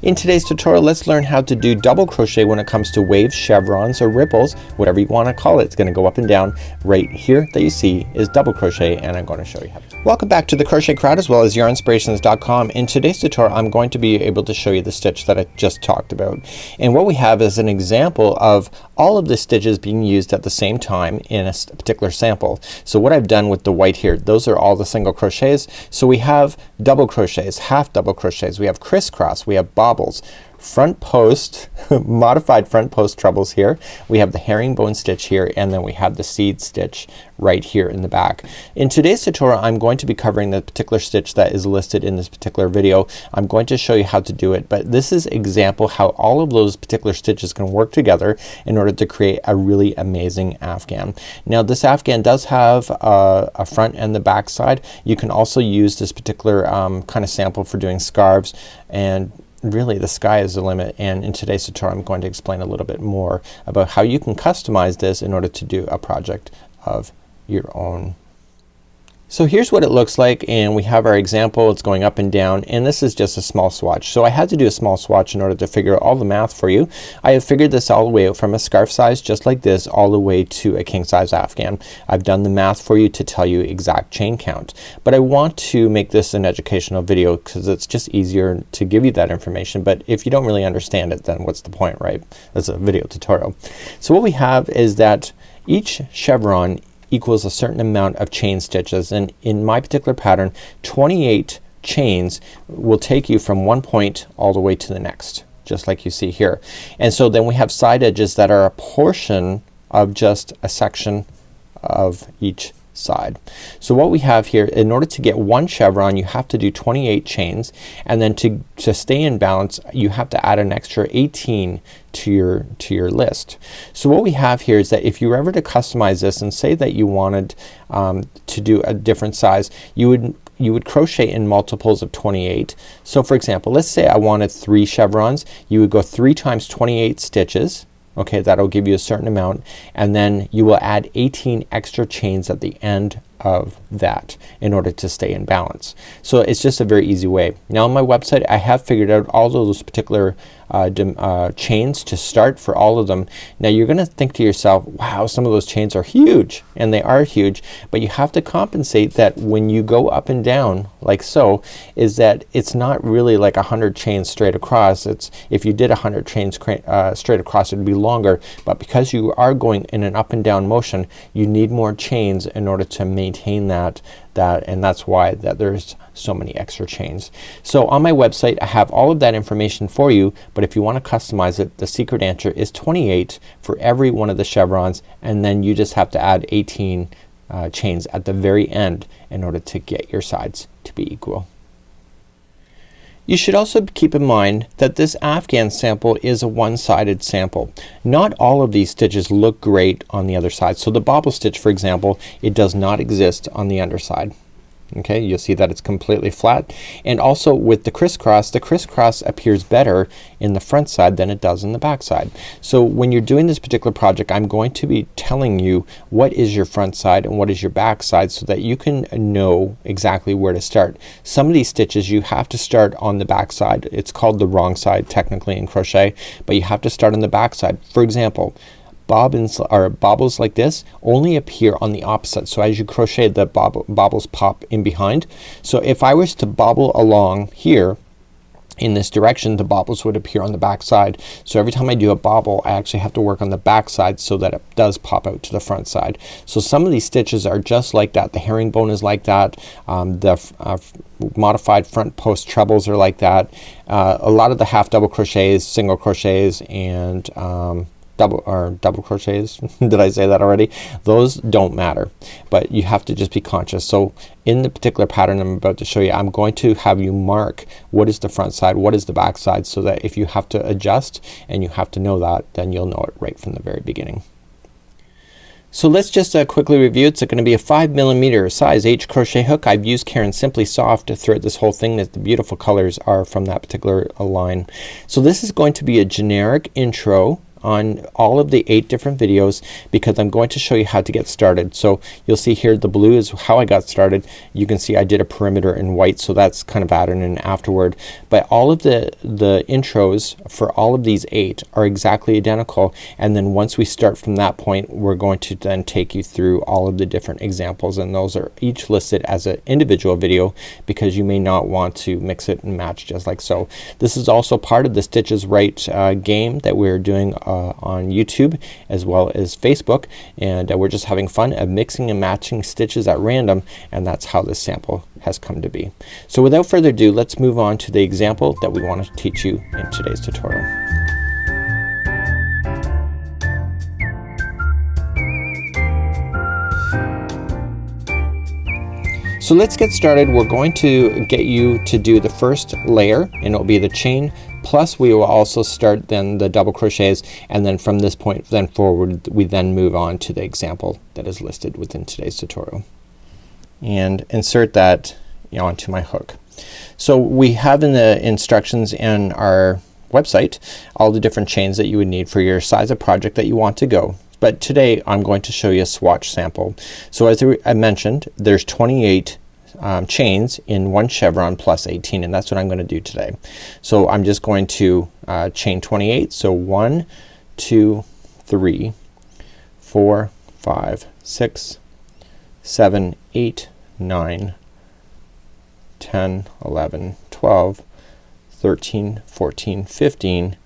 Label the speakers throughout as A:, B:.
A: In today's tutorial, let's learn how to do double crochet when it comes to waves, chevrons, or ripples, whatever you want to call it. It's going to go up and down. Right here that you see is double crochet, and I'm going to show you how to. Welcome back to the Crochet Crowd as well as YarnSpirations.com. In today's tutorial, I'm going to be able to show you the stitch that I just talked about. And what we have is an example of all of the stitches being used at the same time in a particular sample. So what I've done with the white here, those are all the single crochets. So we have double crochets, half double crochets, we have crisscross, we have bobbles, front post, modified front post trebles here, we have the herringbone stitch here, and then we have the seed stitch right here in the back. In today's tutorial, I'm going to be covering the particular stitch that is listed in this particular video. I'm going to show you how to do it, but this is example how all of those particular stitches can work together in order to create a really amazing afghan. Now this afghan does have a front and the back side. You can also use this particular kind of sample for doing scarves, and really the sky is the limit, and in today's tutorial I'm going to explain a little bit more about how you can customize this in order to do a project of your own. So here's what it looks like, and we have our example. It's going up and down, and this is just a small swatch. So I had to do a small swatch in order to figure out all the math for you. I have figured this all the way out from a scarf size just like this all the way to a king size afghan. I've done the math for you to tell you exact chain count, but I want to make this an educational video because it's just easier to give you that information. But if you don't really understand it, then what's the point, right? That's a video tutorial. So what we have is that each chevron equals a certain amount of chain stitches, and in my particular pattern 28 chains will take you from one point all the way to the next, just like you see here. And so then we have side edges that are a portion of just a section of each side. So what we have here, in order to get one chevron you have to do 28 chains, and then to stay in balance you have to add an extra 18 to your list. So what we have here is that if you were ever to customize this and say that you wanted to do a different size, you would crochet in multiples of 28. So for example, let's say I wanted 3 chevrons. You would go 3 times 28 stitches. Okay, that'll give you a certain amount, and then you will add 18 extra chains at the end of that in order to stay in balance. So it's just a very easy way. Now on my website I have figured out all of those particular chains to start for all of them. Now you're gonna think to yourself, wow, some of those chains are huge, and they are huge, but you have to compensate that when you go up and down like so, is that it's not really like 100 chains straight across. It's, if you did 100 chains straight across, it would be longer, but because you are going in an up and down motion you need more chains in order to maintain that, and that's why there's so many extra chains. So on my website I have all of that information for you, but if you want to customize it, the secret answer is 28 for every one of the chevrons, and then you just have to add 18 chains at the very end in order to get your sides to be equal. You should also keep in mind that this afghan sample is a one-sided sample. Not all of these stitches look great on the other side. So the bobble stitch, for example, it does not exist on the underside. Okay, you'll see that it's completely flat. And also with the crisscross appears better in the front side than it does in the back side. So when you're doing this particular project, I'm going to be telling you what is your front side and what is your back side so that you can know exactly where to start. Some of these stitches you have to start on the back side. It's called the wrong side technically in crochet, but you have to start on the back side. For example, bobbins or bobbles like this only appear on the opposite. So as you crochet, the bobbles pop in behind. So if I was to bobble along here in this direction, the bobbles would appear on the back side. So every time I do a bobble I actually have to work on the back side so that it does pop out to the front side. So some of these stitches are just like that. The herringbone is like that. The modified front post trebles are like that. A lot of the half double crochets, single crochets, and double crochets did I say that already? Those don't matter, but you have to just be conscious. So in the particular pattern I'm about to show you, I'm going to have you mark what is the front side, what is the back side, so that if you have to adjust and you have to know that, then you'll know it right from the very beginning. So let's just quickly review. It's going to be a 5mm size H crochet hook. I've used Caron Simply Soft throughout this whole thing. That the beautiful colors are from that particular line. So this is going to be a generic intro on all of the 8 different videos because I'm going to show you how to get started. So you'll see here the blue is how I got started. You can see I did a perimeter in white, so that's kind of added in afterward. But all of the intros for all of these 8 are exactly identical, and then once we start from that point we're going to then take you through all of the different examples, and those are each listed as an individual video because you may not want to mix it and match just like so. This is also part of the Stitches Right game that we're doing on YouTube as well as Facebook, and we're just having fun of mixing and matching stitches at random, and that's how this sample has come to be. So without further ado, let's move on to the example that we want to teach you in today's tutorial. So let's get started. We're going to get you to do the first layer, and it'll be the chain, plus we will also start then the double crochets, and then from this point then forward we then move on to the example that is listed within today's tutorial. And insert that onto my hook. So we have in the instructions in our website all the different chains that you would need for your size of project that you want to go. But today I'm going to show you a swatch sample. So as I mentioned, there's 28 chains in one chevron plus 18, and that's what I'm going to do today. So I'm just going to chain 28. So 1, 2, 3, 4, 5, 6, 7, 8, 9, 10, 11, 12, 13, 14, 15,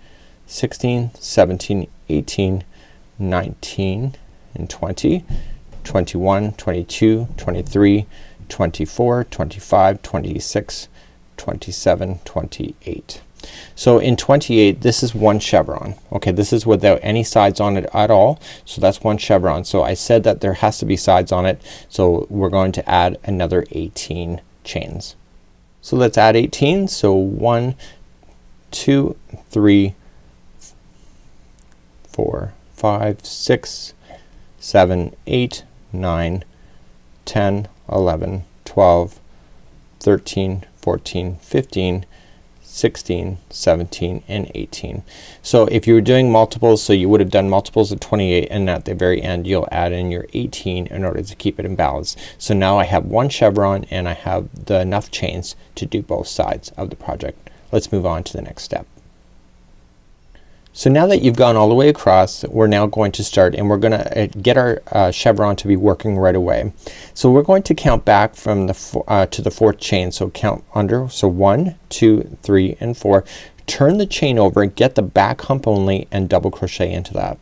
A: 16, 17, 18, 19 and 20, 21, 22, 23, 24, 25, 26, 27, 28. So in 28 this is one chevron. Okay, this is without any sides on it at all. So that's one chevron. So I said that there has to be sides on it. So we're going to add another 18 chains. So let's add 18. So 1, 2, 3, 4, 5, 6, 7, 8, 9, 10, 11, 12, 13, 14, 15, 16, 17, and 18. So if you were doing multiples, so you would have done multiples of 28, and at the very end you'll add in your 18 in order to keep it in balance. So now I have one chevron and I have enough chains to do both sides of the project. Let's move on to the next step. So now that you've gone all the way across, we're now going to start, and we're gonna get our chevron to be working right away. So we're going to count back from the to the 4th chain. So count under. So 1, 2, 3, and 4. Turn the chain over, get the back hump only, and double crochet into that.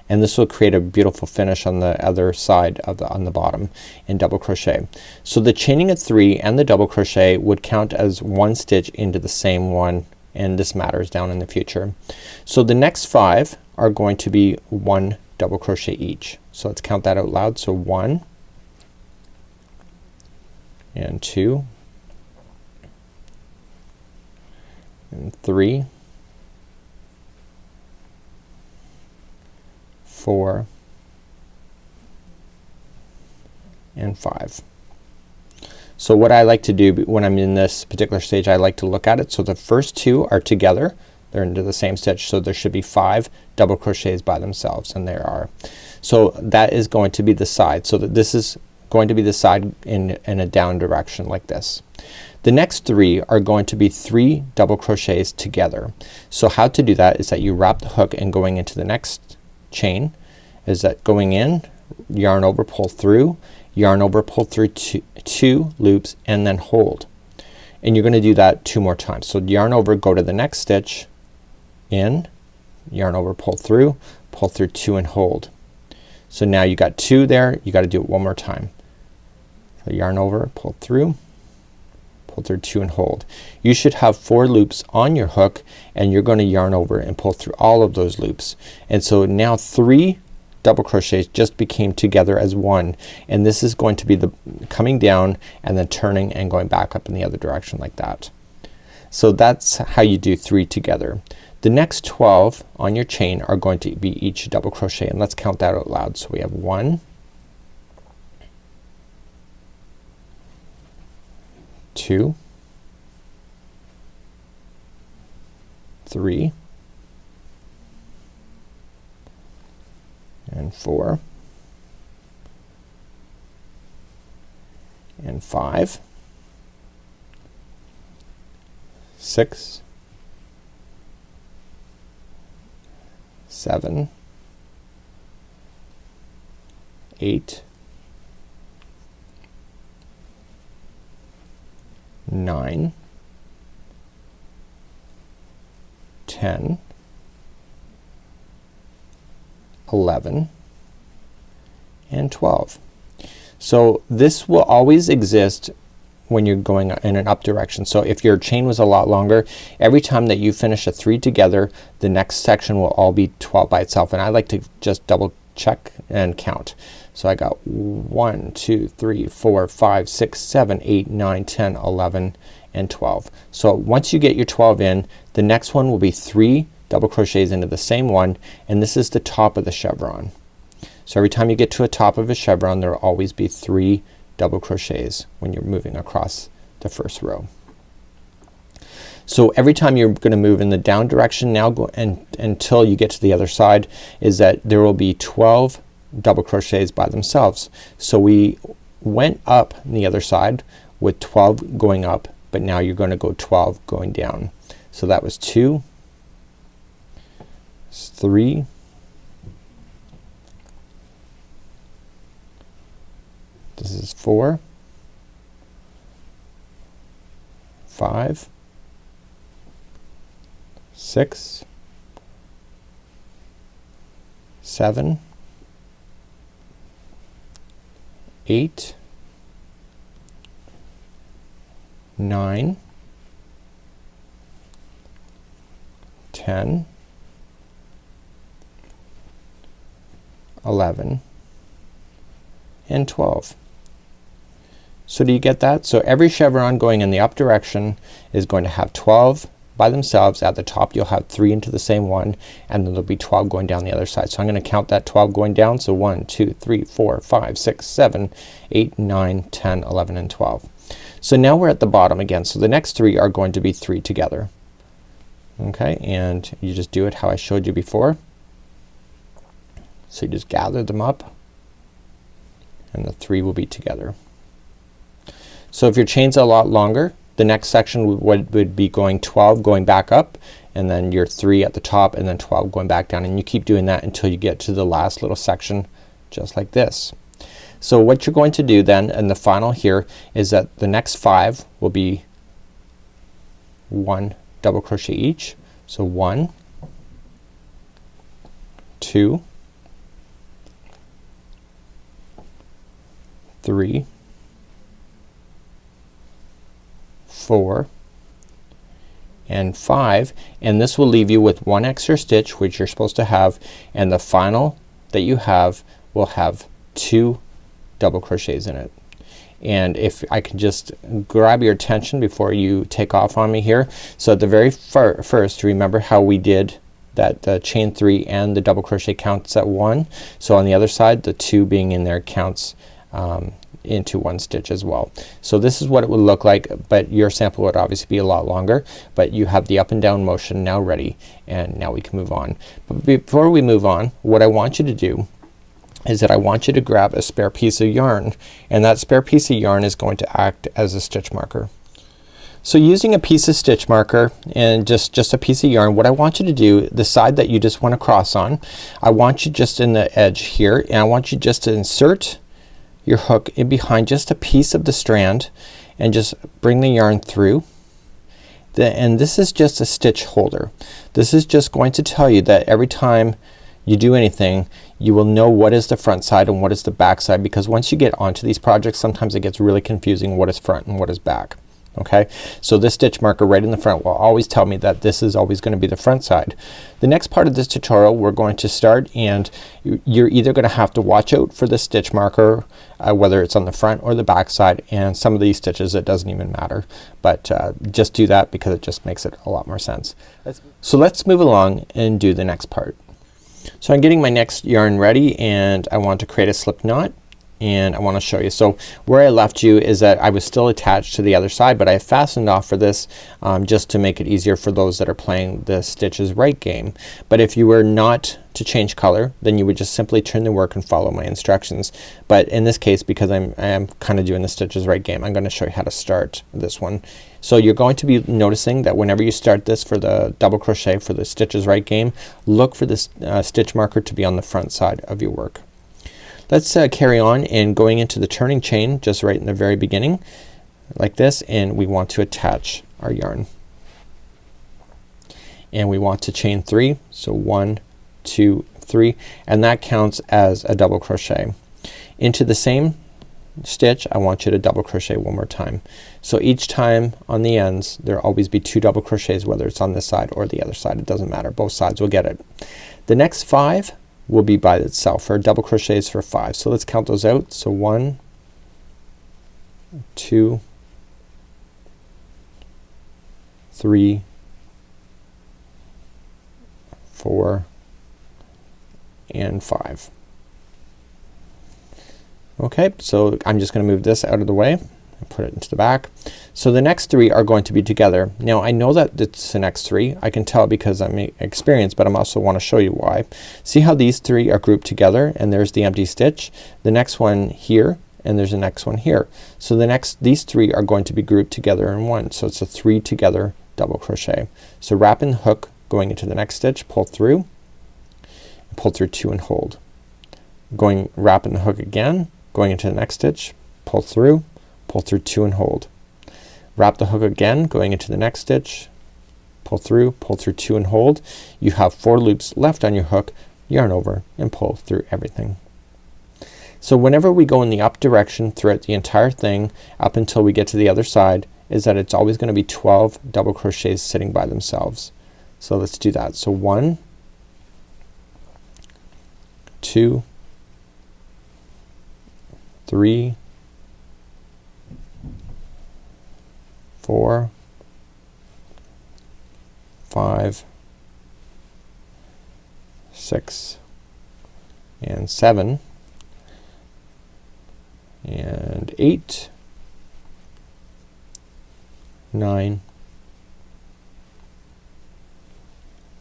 A: And this will create a beautiful finish on the other side of on the bottom, and double crochet. So the chaining of 3 and the double crochet would count as one stitch into the same one, and this matters down in the future. So the next 5 are going to be 1 double crochet each. So let's count that out loud. So 1 and 2 and 3, 4 and 5. So what I like to do when I'm in this particular stage, I like to look at it. So the first 2 are together. They're into the same stitch. So there should be 5 double crochets by themselves, and there are. So that is going to be the side. So that this is going to be the side in a down direction like this. The next 3 are going to be 3 double crochets together. So how to do that is that you wrap the hook, and going into the next chain is that going in, yarn over, pull through, yarn over, pull through 2 loops, and then hold. And you're gonna do that 2 more times. So yarn over, go to the next stitch, in, yarn over, pull through 2, and hold. So now you got 2 there. You gotta do it one more time. So yarn over, pull through 2, and hold. You should have 4 loops on your hook, and you're gonna yarn over and pull through all of those loops. And so now 3 double crochets just became together as one, and this is going to be the coming down and then turning and going back up in the other direction like that. So that's how you do 3 together. The next 12 on your chain are going to be each double crochet, and let's count that out loud. So we have 1, 2, 3, and 4 and 5, 6, 7, 8, 9, 10, 11, and 12. So this will always exist when you're going in an up direction. So if your chain was a lot longer, every time that you finish a 3 together, the next section will all be 12 by itself. And I like to just double check and count. So I got 1, 2, 3, 4, 5, 6, 7, 8, 9, 10, 11, and 12. So once you get your 12 in, the next one will be 3 double crochets into the same one, and this is the top of the chevron. So every time you get to a top of a chevron, there will always be 3 double crochets when you're moving across the first row. So every time you're gonna move in the down direction now until you get to the other side, is that there will be 12 double crochets by themselves. So we went up on the other side with 12 going up, but now you're gonna go 12 going down. So that was 2, 3, 4, 5, 6, 7, 8, 9, 10, 11, and 12. So do you get that? So every chevron going in the up direction is going to have 12 by themselves. At the top you'll have 3 into the same one, and then there'll be 12 going down the other side. So I'm gonna count that 12 going down. So 1, 2, 3, 4, 5, 6, 7, 8, 9, 10, 11, and 12. So now we're at the bottom again. So the next 3 are going to be 3 together. Okay, and you just do it how I showed you before. So you just gather them up, and the 3 will be together. So if your chain's a lot longer, the next section would be going 12 going back up, and then your 3 at the top, and then 12 going back down, and you keep doing that until you get to the last little section just like this. So what you're going to do then in the final here is that the next 5 will be 1 double crochet each. So 1, 2, 3, 4, and 5, and this will leave you with 1 extra stitch which you're supposed to have, and the final that you have will have 2 double crochets in it. And if I can just grab your attention before you take off on me here. So at the very first, remember how we did that the chain 3 and the double crochet counts at 1. So on the other side, the 2 being in there counts into 1 stitch as well. So this is what it would look like, but your sample would obviously be a lot longer, but you have the up and down motion now ready, and now we can move on. But before we move on, what I want you to do is that I want you to grab a spare piece of yarn, and that spare piece of yarn is going to act as a stitch marker. So using a piece of stitch marker and just a piece of yarn, what I want you to do, the side that you just want to cross on, I want you just in the edge here, and I want you just to insert your hook in behind just a piece of the strand and just bring the yarn through. And this is just a stitch holder. This is just going to tell you that every time you do anything, you will know what is the front side and what is the back side, because once you get onto these projects, sometimes it gets really confusing what is front and what is back. Okay, so this stitch marker right in the front will always tell me that this is always going to be the front side. The next part of this tutorial we're going to start, and you're either going to have to watch out for the stitch marker, whether it's on the front or the back side, and some of these stitches it doesn't even matter, but just do that because it just makes it a lot more sense. So let's move along and do the next part. So I'm getting my next yarn ready, and I want to create a slip knot. and I want to show you. So where I left you is that I was still attached to the other side, but I fastened off for this just to make it easier for those that are playing the Stitches Right game. But if you were not to change color, then you would just simply turn the work and follow my instructions. But in this case, because I am kind of doing the Stitches Right game, I'm going to show you how to start this one. So you're going to be noticing that whenever you start this for the double crochet for the Stitches Right game, look for this stitch marker to be on the front side of your work. Let's carry on and going into the turning chain just right in the very beginning like this, and we want to attach our yarn. And we want to chain 3. So 1, 2, 3, and that counts as a double crochet. Into the same stitch I want you to double crochet one more time. So each time on the ends there will always be 2 double crochets, whether it's on this side or the other side. It doesn't matter. Both sides will get it. The next 5 will be by itself, or double crochets for 5. So let's count those out. So 1, 2, 3, 4, and 5. Okay, so I'm just gonna move this out of the way and put it into the back. So the next 3 are going to be together. Now I know that it's the next 3. I can tell because I'm experienced, but I also want to show you why. See how these 3 are grouped together, and there's the empty stitch. The next one here, and there's the next one here. So these 3 are going to be grouped together in one. So it's a 3 together double crochet. So wrap in the hook going into the next stitch, pull through 2 and hold. Wrap in the hook again, going into the next stitch, pull through 2 and hold. Wrap the hook again, going into the next stitch, pull through 2 and hold. You have 4 loops left on your hook, yarn over and pull through everything. So whenever we go in the up direction throughout the entire thing up until we get to the other side, is that it's always going to be 12 double crochets sitting by themselves. So let's do that. So 1, 2, 3, 4, 5, 6, and 7, and 8, 9,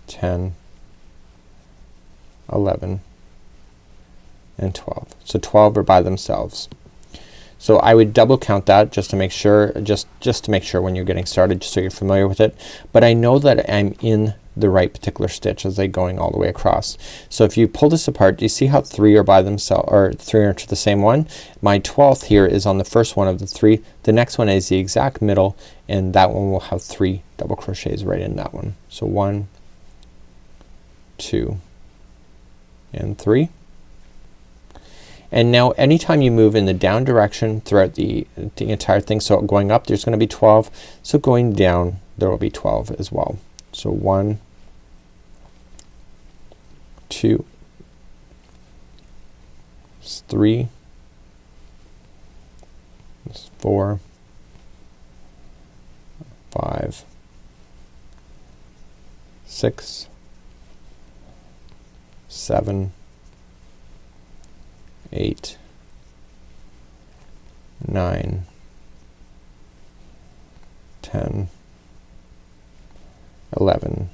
A: 10, 11, and 12. So 12 are by themselves. So I would double count that just to make sure, just to make sure when you're getting started, just so you're familiar with it. But I know that I'm in the right particular stitch as they're going all the way across. So if you pull this apart, do you see how 3 are by themselves, or 3 are to the same one? My 12th here is on the first one of the 3. The next one is the exact middle, and that one will have 3 double crochets right in that one. So 1, 2, and 3. And now anytime you move in the down direction throughout the entire thing, so going up there's gonna be 12, so going down there will be 12 as well. So 1, 2, 3, 4, 5, 6, 7, 8, 9, 10, 11,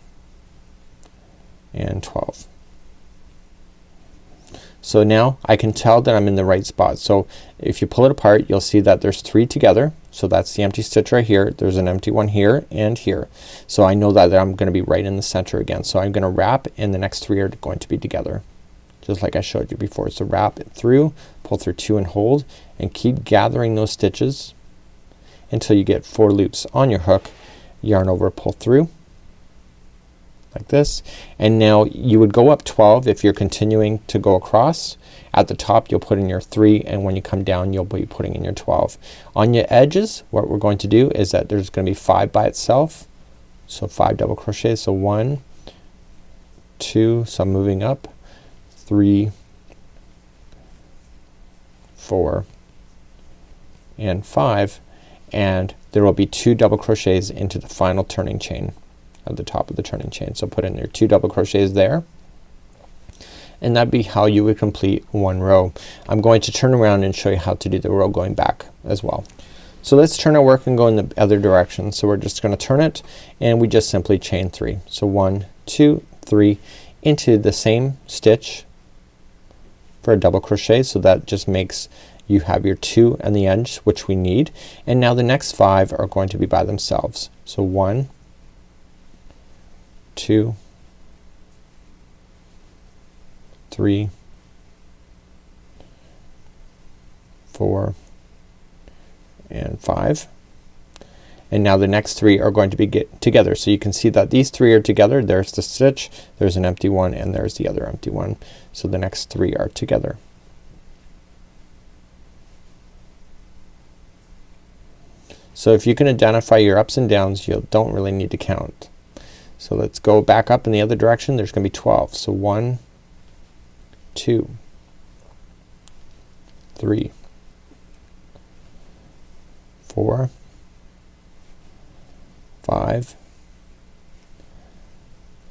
A: and 12. So now I can tell that I'm in the right spot. So if you pull it apart, you'll see that there's 3 together. So that's the empty stitch right here. There's an empty one here and here. So I know that I'm gonna be right in the center again. So I'm gonna wrap, and the next 3 are going to be together, just like I showed you before. So wrap it through, pull through 2 and hold, and keep gathering those stitches until you get 4 loops on your hook. Yarn over, pull through like this, and now you would go up 12 if you're continuing to go across. At the top you'll put in your 3, and when you come down you'll be putting in your 12. On your edges what we're going to do is that there's gonna be 5 by itself. So 5 double crochets. So 1, 2, so I'm moving up, 3, 4, and 5, and there will be 2 double crochets into the final turning chain at the top of the turning chain. So put in your 2 double crochets there. and that'd be how you would complete one row. I'm going to turn around and show you how to do the row going back as well. So let's turn our work and go in the other direction. So we're just gonna turn it and we just simply chain 3. So 1, 2, 3 into the same stitch for a double crochet. So that just makes you have your 2 on the edge, which we need, and now the next 5 are going to be by themselves. So 1, 2, 3, 4, and 5. And now the next 3 are going to be together. So you can see that these 3 are together. There's the stitch, there's an empty one, and there's the other empty one. So the next 3 are together. So if you can identify your ups and downs, you don't really need to count. So let's go back up in the other direction. There's gonna be 12. So 1, 2, 3, 4, 5,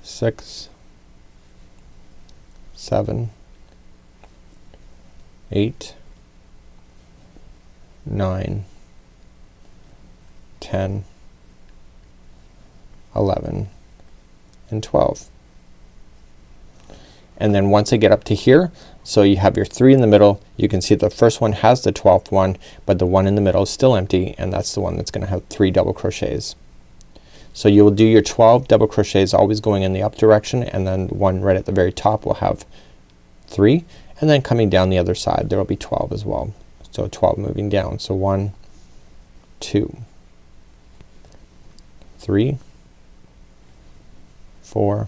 A: 6, 7, 8, 9, 10, 11, and 12. And then once I get up to here, so you have your 3 in the middle, you can see the first one has the 12th one, but the one in the middle is still empty, and that's the one that's gonna have 3 double crochets. So you will do your 12 double crochets always going in the up direction, and then one right at the very top will have 3, and then coming down the other side there will be 12 as well. So 12 moving down. So 1, 2, 3, 4,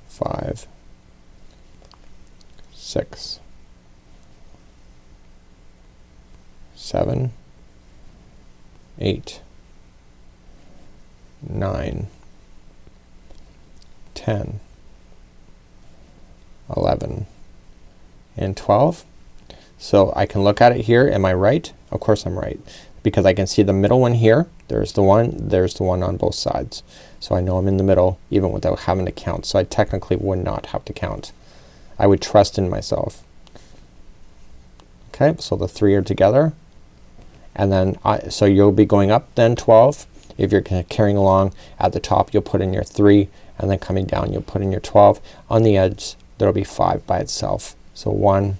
A: 5, 6, 7, 8, 9, 10, 11, and 12. So I can look at it here. Am I right? Of course I'm right, because I can see the middle one here. There's the one on both sides. So I know I'm in the middle even without having to count. So I technically would not have to count. I would trust in myself. Okay, so the 3 are together, and then so you'll be going up then 12. If you're carrying along at the top, you'll put in your 3, and then coming down you'll put in your 12. On the edge there'll be 5 by itself. So 1,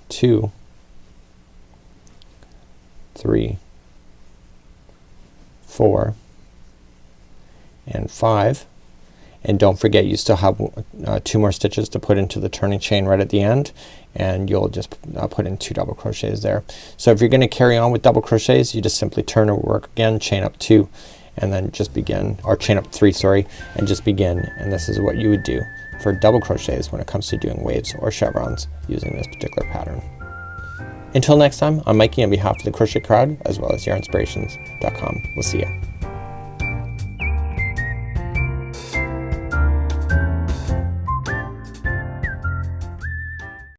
A: 2, 3, 4, and 5. And don't forget, you still have 2 more stitches to put into the turning chain right at the end, and you'll just put in 2 double crochets there. So if you're gonna carry on with double crochets, you just simply turn and work again, chain up 2, and then just begin, or chain up 3, sorry, and just begin. And this is what you would do for double crochets when it comes to doing waves or chevrons using this particular pattern. Until next time, I'm Mikey on behalf of the Crochet Crowd as well as yarnspirations.com. We'll see ya.